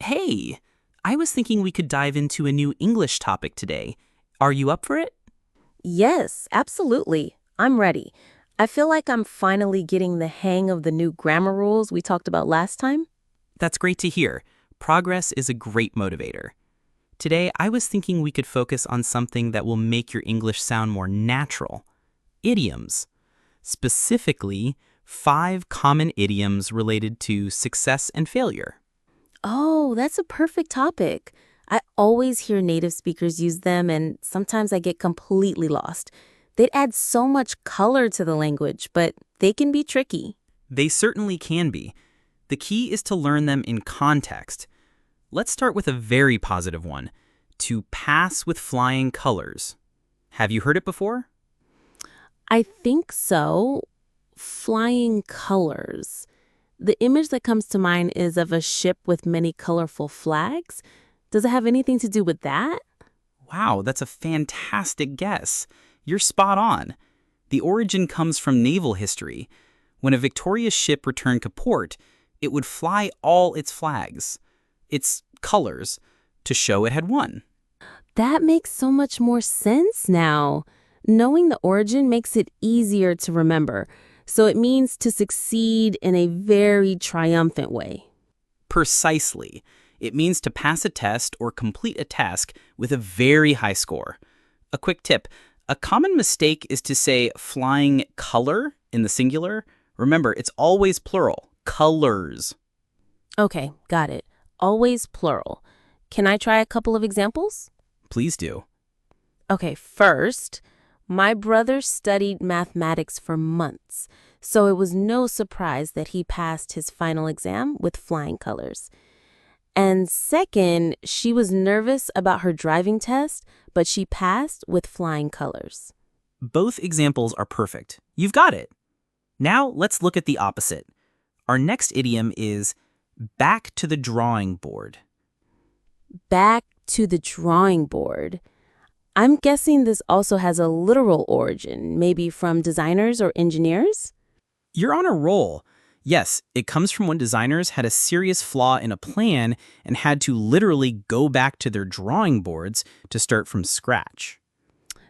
Hey, I was thinking we could dive into a new English topic today. Are you up for it? Yes, absolutely. I'm ready. I feel like I'm finally getting the hang of the new grammar rules we talked about last time. That's great to hear. Progress is a great motivator. Today, I was thinking we could focus on something that will make your English sound more natural: idioms. Specifically, 5 common idioms related to success and failure. Oh, that's a perfect topic. I always hear native speakers use them, and sometimes I get completely lost. They'd add so much color to the language, but they can be tricky. They certainly can be. The key is to learn them in context. Let's start with a very positive one: to pass with flying colors. Have you heard it before? I think so. Flying colors. The image that comes to mind is of a ship with many colorful flags. Does it have anything to do with that? Wow, that's a fantastic guess. You're spot on. The origin comes from naval history. When a victorious ship returned to port, it would fly all its flags, its colors, to show it had won. That makes so much more sense now. Knowing the origin makes it easier to remember. So it means to succeed in a very triumphant way. Precisely. It means to pass a test or complete a task with a very high score. A quick tip: a common mistake is to say flying color in the singular. Remember, it's always plural: colors. Okay, got it. Always plural. Can I try a couple of examples? Please do. Okay, first, my brother studied mathematics for months, so it was no surprise that he passed his final exam with flying colors. And second, she was nervous about her driving test, but she passed with flying colors. Both examples are perfect. You've got it. Now let's look at the opposite. Our next idiom is back to the drawing board. Back to the drawing board. I'm guessing this also has a literal origin, maybe from designers or engineers? You're on a roll. Yes, it comes from when designers had a serious flaw in a plan and had to literally go back to their drawing boards to start from scratch.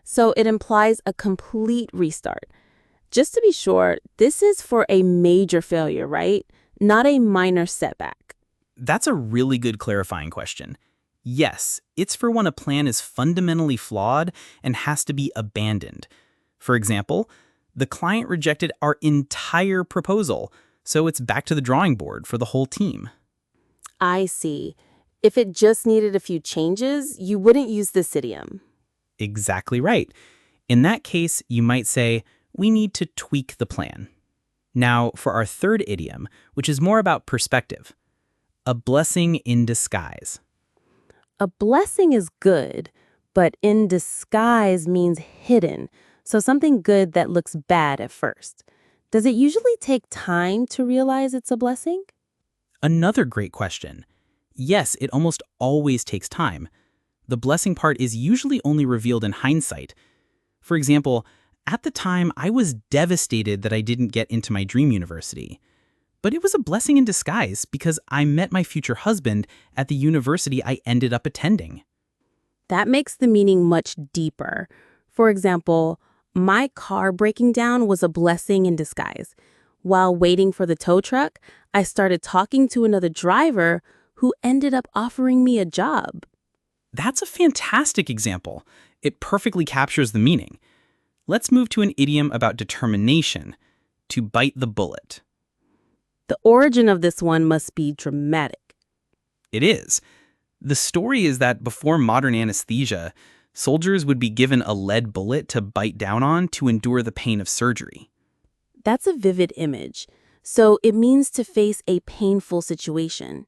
So it implies a complete restart. Just to be sure, this is for a major failure, right? Not a minor setback. That's a really good clarifying question. Yes, it's for when a plan is fundamentally flawed and has to be abandoned. For example, the client rejected our entire proposal, so it's back to the drawing board for the whole team. I see. If it just needed a few changes, you wouldn't use this idiom. Exactly right. In that case, you might say, we need to tweak the plan. Now, for our third idiom, which is more about perspective: a blessing in disguise. A blessing is good, but in disguise means hidden, so something good that looks bad at first. Does it usually take time to realize it's a blessing? Another great question. Yes, it almost always takes time. The blessing part is usually only revealed in hindsight. For example, at the time, I was devastated that I didn't get into my dream university. But it was a blessing in disguise because I met my future husband at the university I ended up attending. That makes the meaning much deeper. For example, my car breaking down was a blessing in disguise. While waiting for the tow truck, I started talking to another driver who ended up offering me a job. That's a fantastic example. It perfectly captures the meaning. Let's move to an idiom about determination: to bite the bullet. The origin of this one must be dramatic. It is. The story is that before modern anesthesia, soldiers would be given a lead bullet to bite down on to endure the pain of surgery. That's a vivid image. So it means to face a painful situation.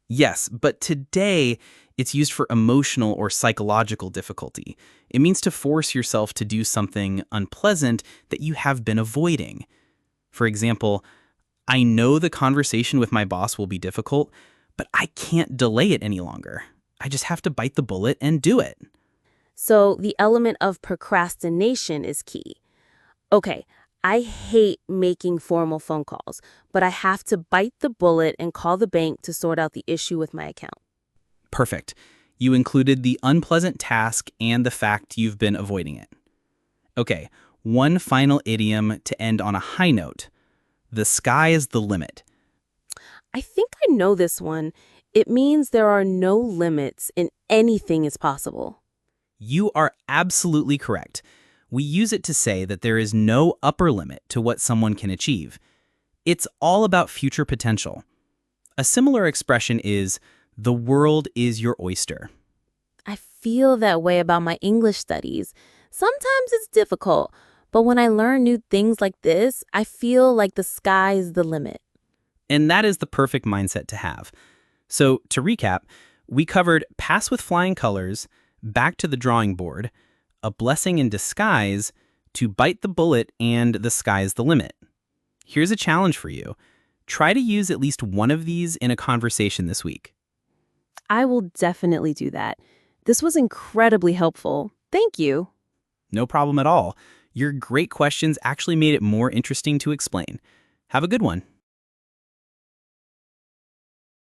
Yes, but today it's used for emotional or psychological difficulty. It means to force yourself to do something unpleasant that you have been avoiding. For example, I know the conversation with my boss will be difficult, but I can't delay it any longer. I just have to bite the bullet and do it. So the element of procrastination is key. Okay, I hate making formal phone calls, but I have to bite the bullet and call the bank to sort out the issue with my account. Perfect. You included the unpleasant task and the fact you've been avoiding it. Okay, one final idiom to end on a high note. The sky is the limit. I think I know this one. It means there are no limits and anything is possible. You are absolutely correct. We use it to say that there is no upper limit to what someone can achieve. It's all about future potential. A similar expression is, the world is your oyster. I feel that way about my English studies. Sometimes it's difficult, but when I learn new things like this, I feel like the sky is the limit. And that is the perfect mindset to have. So, to recap, we covered pass with flying colors, back to the drawing board, a blessing in disguise, to bite the bullet, and the sky's the limit. Here's a challenge for you. Try to use at least one of these in a conversation this week. I will definitely do that. This was incredibly helpful. Thank you. No problem at all. Your great questions actually made it more interesting to explain. Have a good one.